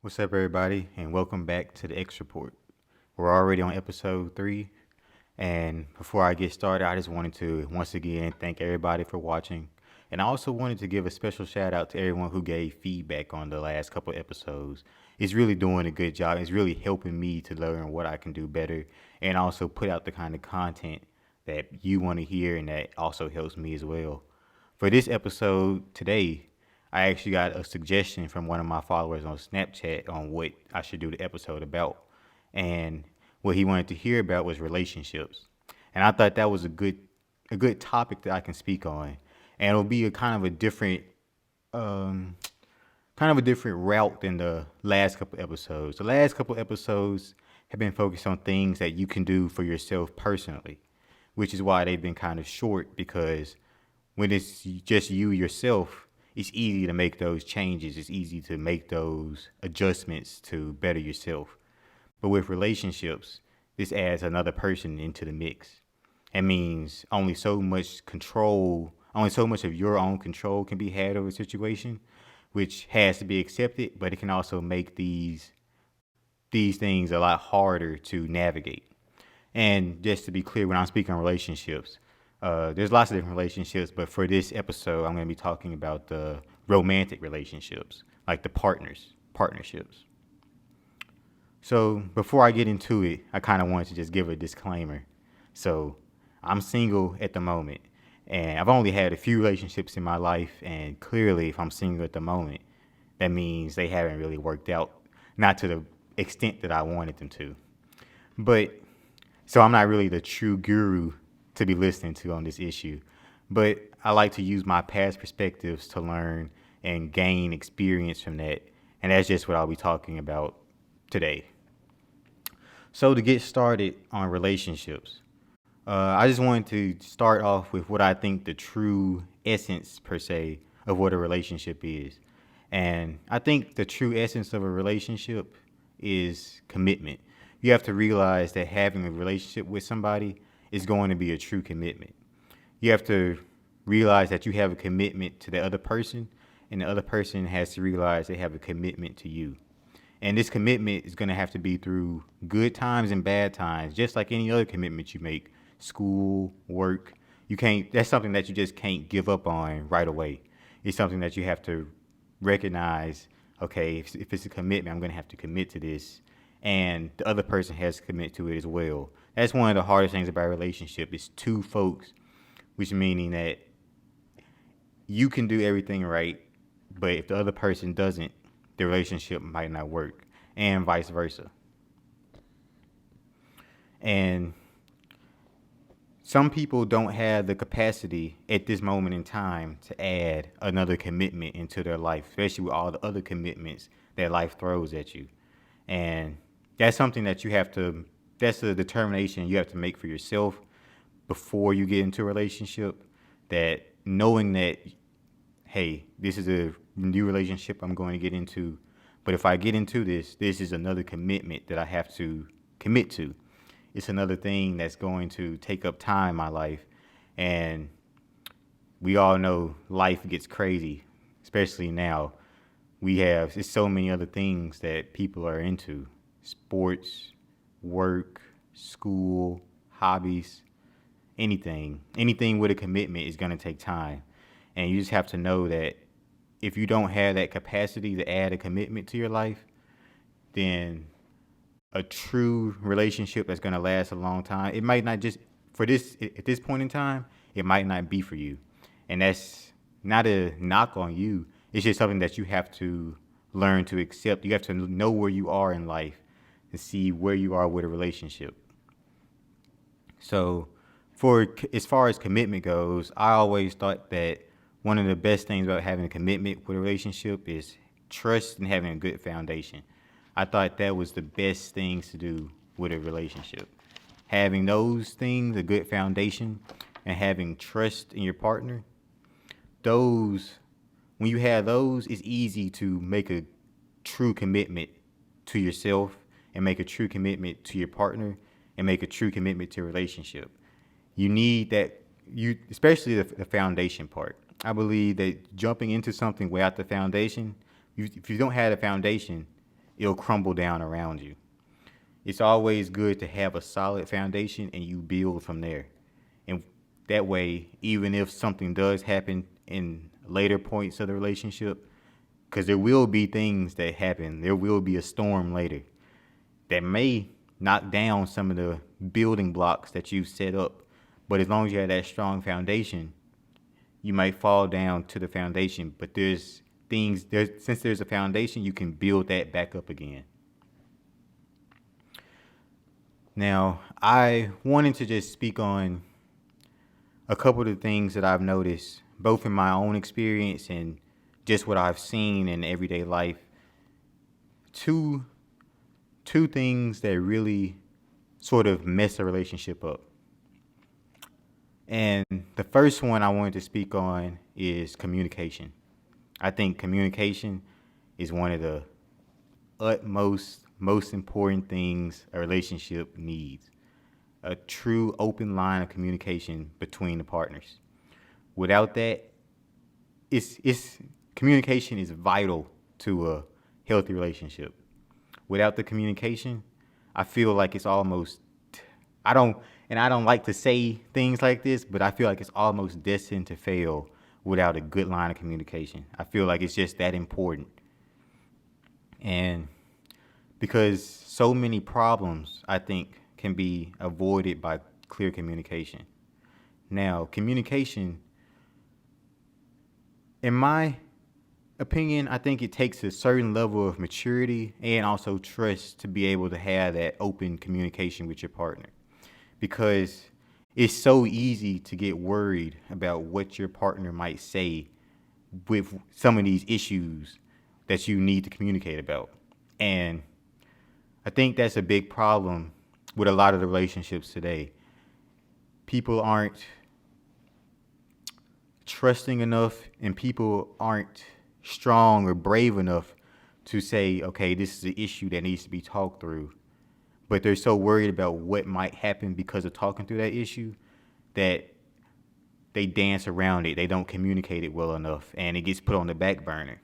What's up, everybody, and welcome back to the X Report. We're already on episode 3, and before I get started, I just wanted to once again thank everybody for watching, and I also wanted to give a special shout out to everyone who gave feedback on the last couple episodes. It's really doing a good job. It's really helping me to learn what I can do better, and also put out the kind of content that you want to hear, and that also helps me as well. For this episode today, I actually got a suggestion from one of my followers on Snapchat on what I should do the episode about. And what he wanted to hear about was relationships. And I thought that was a good topic that I can speak on. And it'll be a um kind of a different route than the last couple episodes. The last couple episodes have been focused on things that you can do for yourself personally, which is why they've been kind of short because when it's just you yourself, it's easy to make those changes. It's easy to make those adjustments to better yourself. But with relationships, this adds another person into the mix. It means only so much of your own control can be had over a situation, which has to be accepted, but it can also make these things a lot harder to navigate. And just to be clear, when I'm speaking on relationships, there's lots of different relationships, but for this episode, I'm going to be talking about the romantic relationships, like the partnerships. So before I get into it, I kind of wanted to just give a disclaimer. So I'm single at the moment, and I've only had a few relationships in my life, and clearly, if I'm single at the moment, that means they haven't really worked out, not to the extent that I wanted them to. But so I'm not really the true guru to be listening to on this issue, but I like to use my past perspectives to learn and gain experience from that, and that's just what I'll be talking about today. So to get started on relationships, I just wanted to start off with what I think the true essence per se of what a relationship is, and I think the true essence of a relationship is commitment. You have to realize that having a relationship with somebody is going to be a true commitment. You have to realize that you have a commitment to the other person, and the other person has to realize they have a commitment to you. And this commitment is going to have to be through good times and bad times, just like any other commitment you make. School, work, you can't. That's something that you just can't give up on right away. It's something that you have to recognize. Okay, if it's a commitment, I'm going to have to commit to this, and the other person has to commit to it as well. That's one of the hardest things about a relationship. It's two folks, which meaning that you can do everything right, but if the other person doesn't, the relationship might not work, and vice versa. And some people don't have the capacity at this moment in time to add another commitment into their life, especially with all the other commitments that life throws at you. And that's something that that's a determination you have to make for yourself before you get into a relationship. That knowing that, hey, this is a new relationship I'm going to get into, but if I get into this is another commitment that I have to commit to. It's another thing that's going to take up time in my life. And we all know life gets crazy, especially now. It's so many other things that people are into: sports, work, school, hobbies, anything with a commitment is going to take time. And you just have to know that if you don't have that capacity to add a commitment to your life, then a true relationship that's going to last a long time, it might not just, for this, at this point in time, it might not be for you. And that's not a knock on you. It's just something that you have to learn to accept. You have to know where you are in life and see where you are with a relationship. So, for as far as commitment goes, I always thought that one of the best things about having a commitment with a relationship is trust and having a good foundation. I thought that was the best things to do with a relationship. Having those things, a good foundation, and having trust in your partner, those, when you have those, it's easy to make a true commitment to yourself and make a true commitment to your partner and make a true commitment to a relationship. You need that, especially the foundation part. I believe that jumping into something without the foundation, if you don't have a foundation, it'll crumble down around you. It's always good to have a solid foundation and you build from there. And that way, even if something does happen in later points of the relationship, because there will be things that happen, there will be a storm later that may knock down some of the building blocks that you've set up. But as long as you have that strong foundation, you might fall down to the foundation. But since there's a foundation, you can build that back up again. Now, I wanted to just speak on a couple of the things that I've noticed, both in my own experience and just what I've seen in everyday life. Two things that really sort of mess a relationship up. And the first one I wanted to speak on is communication. I think communication is one of the most important things a relationship needs. A true open line of communication between the partners. Without that, communication is vital to a healthy relationship. Without the communication, I feel like it's almost I don't like to say things like this, but I feel like it's almost destined to fail without a good line of communication. I feel like it's just that important. And because so many problems, I think, can be avoided by clear communication. Now, communication, in my opinion, I think it takes a certain level of maturity and also trust to be able to have that open communication with your partner. Because it's so easy to get worried about what your partner might say with some of these issues that you need to communicate about. And I think that's a big problem with a lot of the relationships today. People aren't trusting enough and people aren't strong or brave enough to say, okay, this is an issue that needs to be talked through. But they're so worried about what might happen because of talking through that issue that they dance around it. They don't communicate it well enough, and it gets put on the back burner.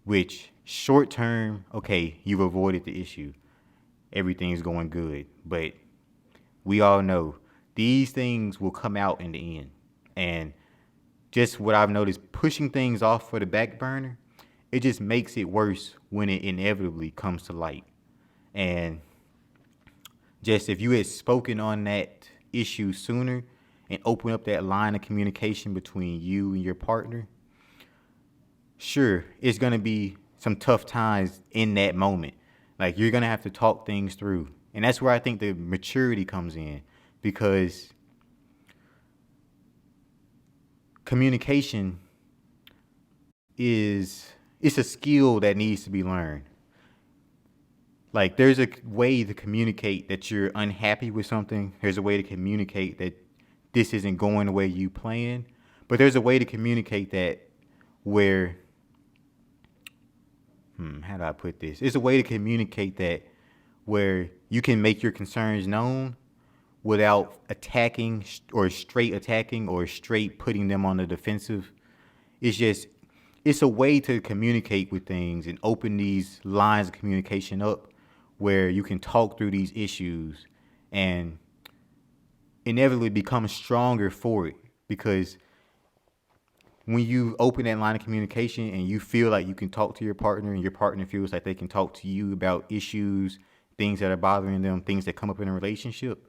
Which, short term, okay, you've avoided the issue. Everything's going good. But we all know these things will come out in the end. And just what I've noticed, pushing things off for the back burner, it just makes it worse when it inevitably comes to light. And just if you had spoken on that issue sooner and opened up that line of communication between you and your partner, sure, it's going to be some tough times in that moment. Like, you're going to have to talk things through. And that's where I think the maturity comes in, because communication it's a skill that needs to be learned. Like, there's a way to communicate that you're unhappy with something. There's a way to communicate that this isn't going the way you planned. But there's a way to communicate that where, how do I put this? There's a way to communicate that where you can make your concerns known without attacking or straight putting them on the defensive. It's a way to communicate with things and open these lines of communication up where you can talk through these issues and inevitably become stronger for it. Because when you open that line of communication and you feel like you can talk to your partner and your partner feels like they can talk to you about issues, things that are bothering them, things that come up in a relationship,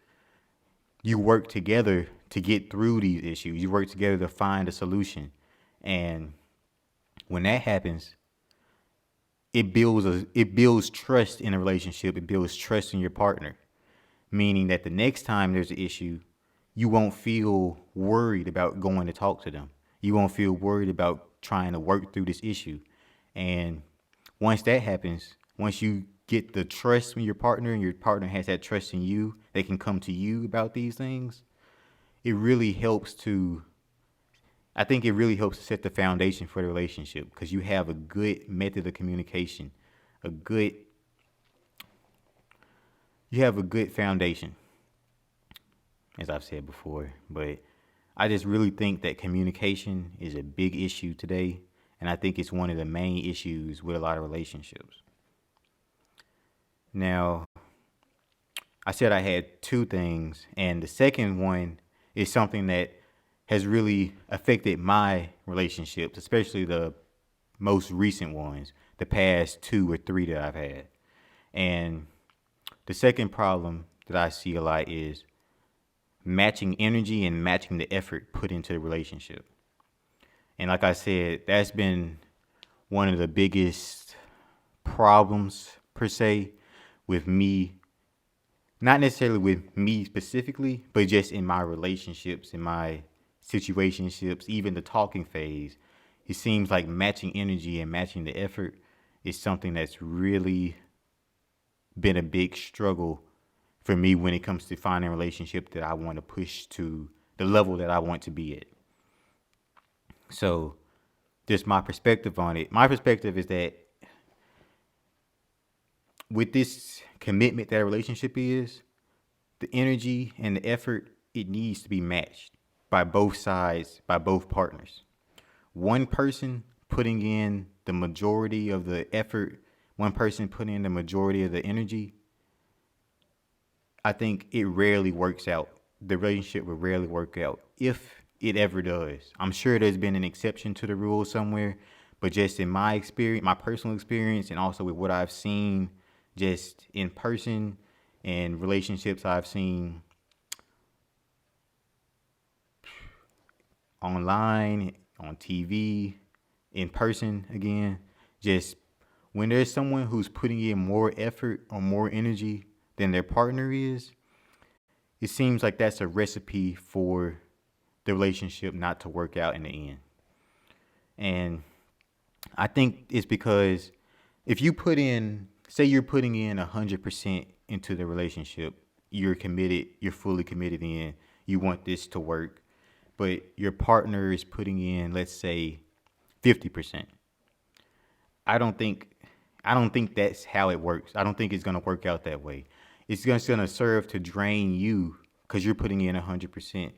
you work together to get through these issues. You work together to find a solution. And when that happens, it builds trust in a relationship. It builds trust in your partner, meaning that the next time there's an issue, you won't feel worried about going to talk to them. You won't feel worried about trying to work through this issue. And once that happens, once you get the trust from your partner and your partner has that trust in you, they can come to you about these things, it really helps to set the foundation for the relationship, because you have a good method of communication, you have a good foundation, as I've said before. But I just really think that communication is a big issue today, and I think it's one of the main issues with a lot of relationships. Now, I said I had two things, and the second one is something that has really affected my relationships, especially the most recent ones, the past two or three that I've had. And the second problem that I see a lot is matching energy and matching the effort put into the relationship. And like I said, that's been one of the biggest problems per se with me, not necessarily with me specifically, but just in my relationships, in my situationships, even the talking phase. It seems like matching energy and matching the effort is something that's really been a big struggle for me when it comes to finding a relationship that I want to push to the level that I want to be at. So, just my perspective on it. My perspective is that with this commitment that a relationship is, the energy and the effort, it needs to be matched by both sides, by both partners. One person putting in the majority of the effort, one person putting in the majority of the energy, I think it rarely works out. The relationship will rarely work out if it ever does. I'm sure there's been an exception to the rule somewhere, but just in my experience, my personal experience, and also with what I've seen just in person and relationships I've seen online, on TV, in person again, just when there's someone who's putting in more effort or more energy than their partner is, it seems like that's a recipe for the relationship not to work out in the end. And I think it's because if you put in, say you're putting in 100% into the relationship, you're committed, you're fully committed in, you want this to work, but your partner is putting in, let's say, 50%. I don't think I don't think that's how it works. I don't think it's gonna work out that way. It's just gonna serve to drain you because you're putting in 100%.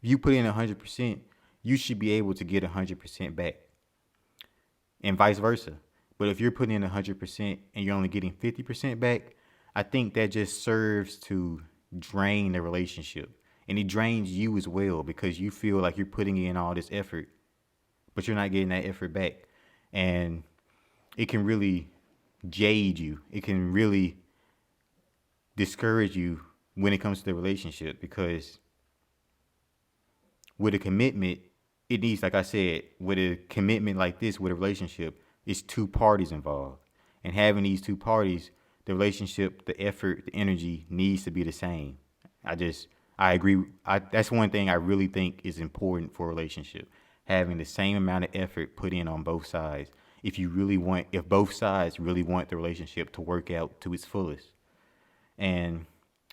If you put in 100%, you should be able to get 100% back, and vice versa. But if you're putting in 100% and you're only getting 50% back, I think that just serves to drain the relationship, and it drains you as well because you feel like you're putting in all this effort, but you're not getting that effort back, and it can really jade you. It can really discourage you when it comes to the relationship because with a commitment, it needs, like I said, with a commitment like this, with a relationship, it's two parties involved. And having these two parties, the relationship, the effort, the energy needs to be the same. I agree. That's one thing I really think is important for a relationship. Having the same amount of effort put in on both sides. If both sides really want the relationship to work out to its fullest. And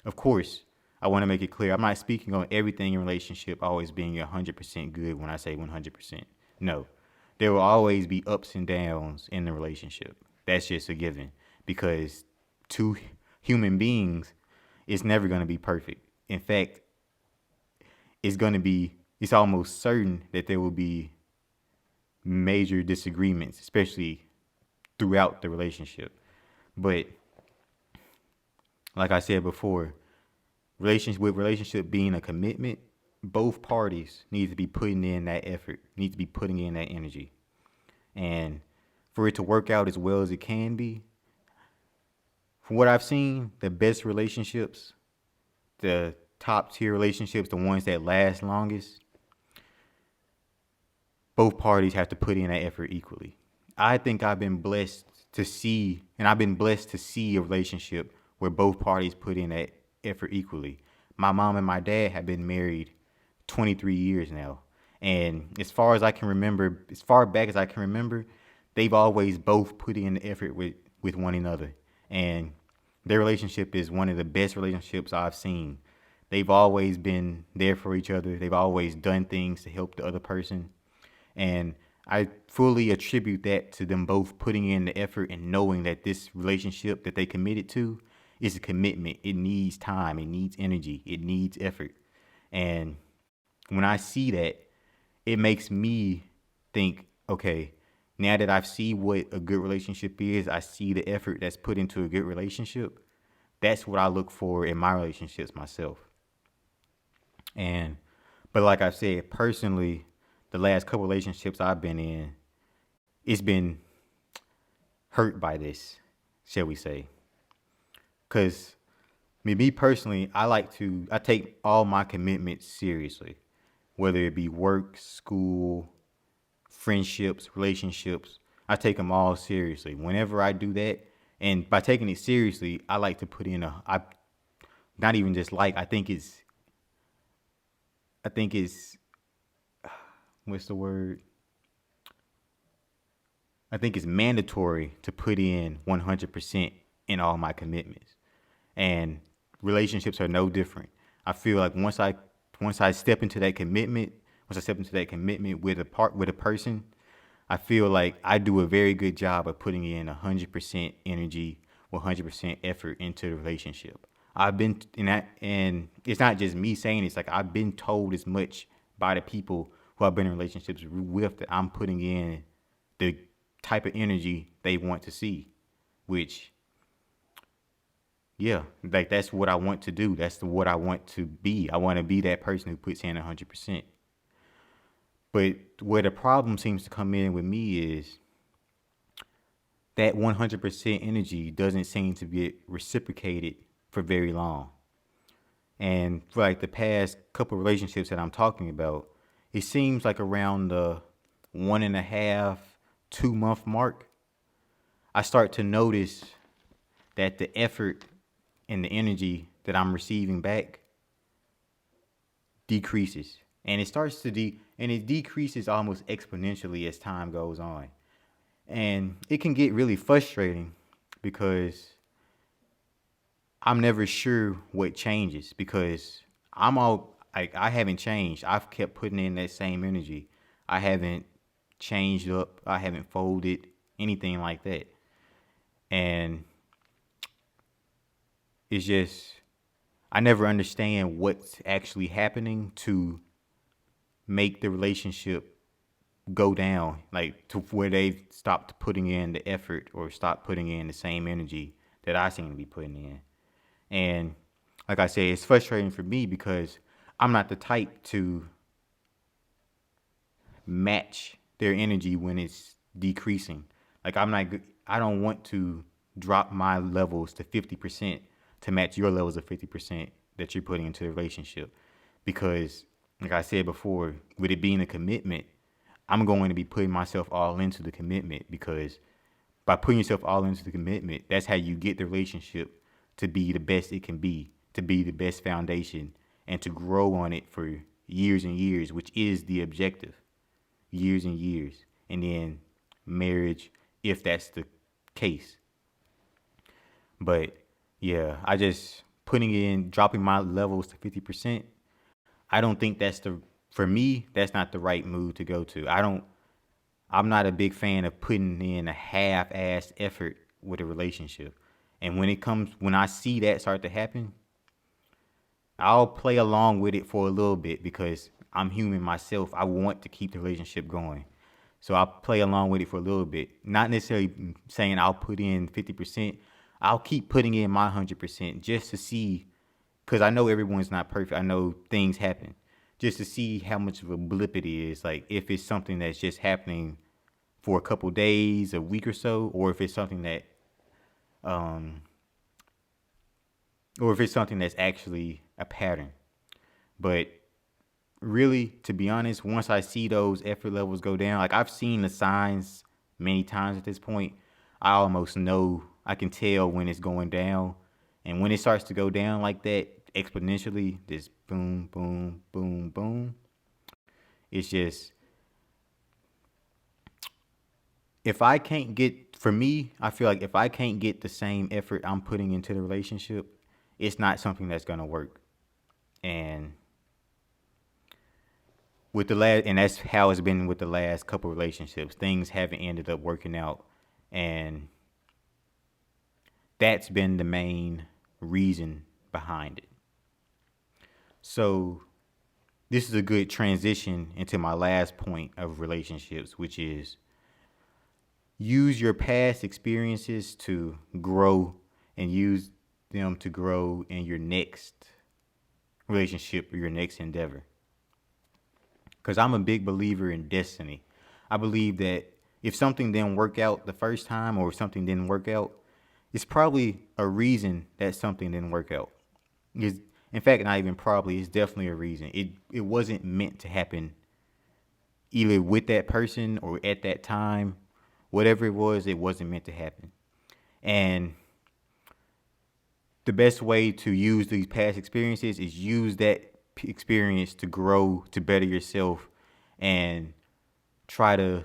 of course, I want to make it clear, I'm not speaking on everything in relationship always being 100% good when I say 100%. No, there will always be ups and downs in the relationship. That's just a given because two human beings is never going to be perfect. In fact, it's almost certain that there will be major disagreements, especially throughout the relationship. But like I said before, relationship being a commitment, both parties need to be putting in that effort, need to be putting in that energy. And for it to work out as well as it can be, from what I've seen, the best relationships, the top tier relationships, the ones that last longest, both parties have to put in that effort equally. I think I've been blessed to see, and I've been blessed to see a relationship where both parties put in that effort equally. My mom and my dad have been married 23 years now. And as far as I can remember, as far back as I can remember, they've always both put in the effort with one another. And their relationship is one of the best relationships I've seen. They've always been there for each other. They've always done things to help the other person. And I fully attribute that to them both putting in the effort and knowing that this relationship that they committed to is a commitment. It needs time. It needs energy. It needs effort. And when I see that, it makes me think, okay, now that I see what a good relationship is, I see the effort that's put into a good relationship. That's what I look for in my relationships myself. And but like I said, personally, the last couple relationships I've been in, it's been hurt by this, shall we say? Because me personally, I take all my commitments seriously, whether it be work, school, friendships, relationships. I take them all seriously. Whenever I do that, and by taking it seriously, I like to put in I not even just like, I think it's, what's the word? I think it's mandatory to put in 100% in all my commitments. And relationships are no different. I feel like once I step into that commitment, once I step into that commitment with a person, I feel like I do a very good job of putting in 100% energy, 100% effort into the relationship. I've been in that, and it's not just me saying it, it's like I've been told as much by the people who I've been in relationships with that I'm putting in the type of energy they want to see, which, yeah, like that's what I want to do. What I want to be. I want to be that person who puts in 100%. But where the problem seems to come in with me is that 100% energy doesn't seem to be reciprocated for very long. And for like the past couple relationships that I'm talking about, it seems like around the 1.5, 2 month mark, I start to notice that the effort and the energy that I'm receiving back decreases. And it decreases almost exponentially as time goes on. And it can get really frustrating because I'm never sure what changes because I haven't changed. I've kept putting in that same energy. I haven't changed up. I haven't folded anything like that. And it's just I never understand what's actually happening to make the relationship go down, like to where they've stopped putting in the effort or stopped putting in the same energy that I seem to be putting in. And like I said, it's frustrating for me because I'm not the type to match their energy when it's decreasing. Like I don't want to drop my levels to 50% to match your levels of 50% that you're putting into the relationship. Because like I said before, with it being a commitment, I'm going to be putting myself all into the commitment because by putting yourself all into the commitment, that's how you get the relationship to be the best it can be, to be the best foundation, and to grow on it for years and years, which is the objective. Years and years. And then marriage, if that's the case. But yeah, I just dropping my levels to 50%. I don't think for me, that's not the right move to go to. I'm not a big fan of putting in a half-assed effort with a relationship. And when I see that start to happen, I'll play along with it for a little bit because I'm human myself. I want to keep the relationship going. So I'll play along with it for a little bit. Not necessarily saying I'll put in 50%. I'll keep putting in my 100% just to see, because I know everyone's not perfect. I know things happen. Just to see how much of a blip it is. Like if it's something that's just happening for a couple days, a week or so, um, or if it's something that's actually a pattern. But really, to be honest, once I see those effort levels go down, like I've seen the signs many times at this point, I almost know, I can tell when it's going down. And when it starts to go down like that exponentially, this boom, boom, boom, boom, it's just, for me, I feel like if I can't get the same effort I'm putting into the relationship, it's not something that's going to work. And and that's how it's been with the last couple relationships. Things haven't ended up working out, and that's been the main reason behind it. So this is a good transition into my last point of relationships, which is use your past experiences to grow and use them to grow in your next relationship or your next endeavor. Because I'm a big believer in destiny. I believe that if something didn't work out the first time or if something didn't work out, it's probably a reason that something didn't work out. It's, in fact, not even probably, it's definitely a reason. It wasn't meant to happen either with that person or at that time. Whatever it wasn't meant to happen. And the best way to use these past experiences is use that experience to grow, to better yourself, and try to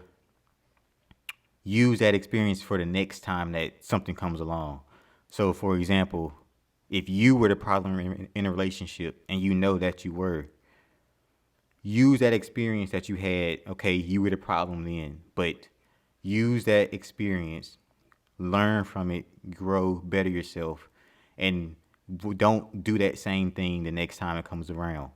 use that experience for the next time that something comes along. So, for example, if you were the problem in a relationship and you know that you were, use that experience that you had. Okay, you were the problem then, but use that experience, learn from it, grow, better yourself, and don't do that same thing the next time it comes around.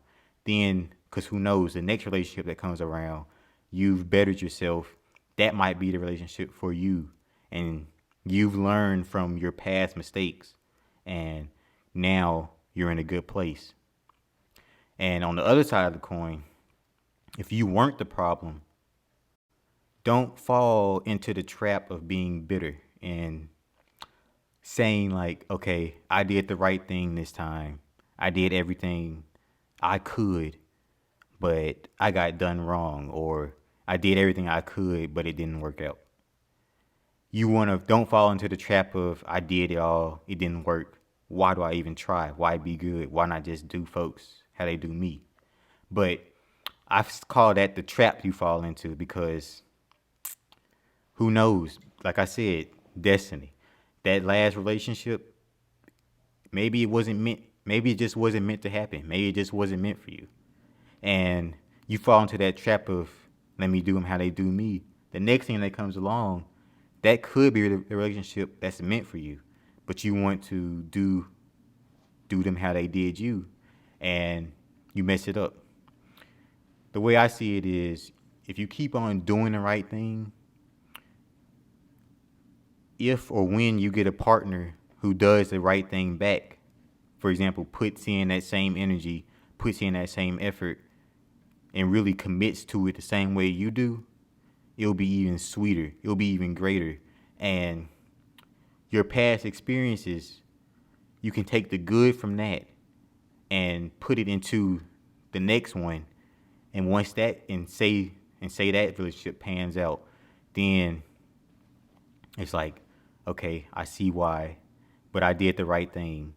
Then, because who knows, the next relationship that comes around, you've bettered yourself. That might be the relationship for you. And you've learned from your past mistakes. And now you're in a good place. And on the other side of the coin, if you weren't the problem, don't fall into the trap of being bitter and saying like, okay, I did the right thing this time. I did everything I could, but I got done wrong, or I did everything I could, but it didn't work out. You want to don't fall into the trap of I did it all, it didn't work. Why do I even try? Why be good? Why not just do folks how they do me? But I call that the trap you fall into because who knows? Like I said, destiny. That last relationship, maybe it wasn't meant. Maybe it just wasn't meant to happen. Maybe it just wasn't meant for you. And you fall into that trap of let me do them how they do me. The next thing that comes along, that could be the relationship that's meant for you, but you want to do them how they did you, and you mess it up. The way I see it is, if you keep on doing the right thing, if or when you get a partner who does the right thing back, for example, puts in that same energy, puts in that same effort, and really commits to it the same way you do, it'll be even sweeter. It'll be even greater. And your past experiences, you can take the good from that and put it into the next one. And once that and say that relationship pans out, then it's like, okay, I see why, but I did the right thing.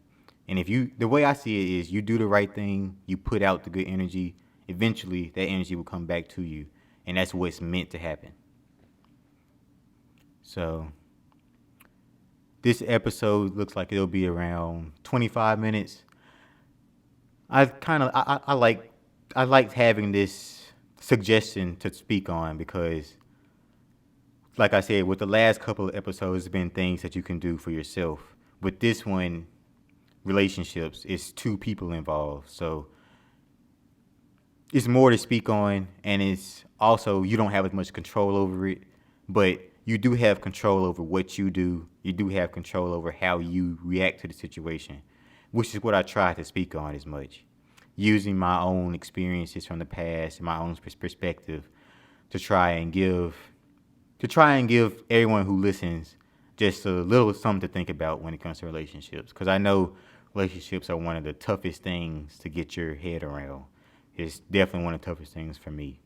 And the way I see it is, you do the right thing, you put out the good energy, eventually that energy will come back to you. And that's what's meant to happen. So this episode looks like it'll be around 25 minutes. I liked having this suggestion to speak on because, like I said, with the last couple of episodes, it's been things that you can do for yourself. With this one, relationships, it's two people involved. So it's more to speak on, and it's also, you don't have as much control over it, but you do have control over what you do. You do have control over how you react to the situation, which is what I try to speak on as much. Using my own experiences from the past and my own perspective to try and give everyone who listens just a little something to think about when it comes to relationships. Because I know relationships are one of the toughest things to get your head around. It's definitely one of the toughest things for me.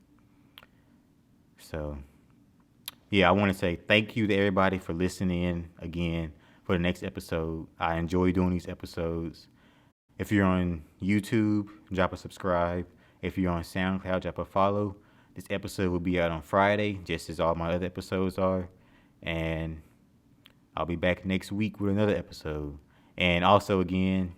So, yeah, I want to say thank you to everybody for listening in again for the next episode. I enjoy doing these episodes. If you're on YouTube, drop a subscribe. If you're on SoundCloud, drop a follow. This episode will be out on Friday, just as all my other episodes are. And I'll be back next week with another episode. And also, again,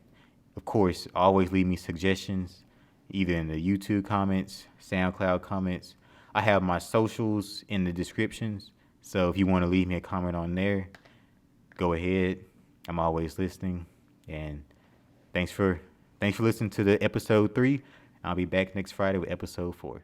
of course, always leave me suggestions, either in the YouTube comments, SoundCloud comments. I have my socials in the descriptions. So if you want to leave me a comment on there, go ahead. I'm always listening. And thanks for listening to the episode 3. I'll be back next Friday with episode 4.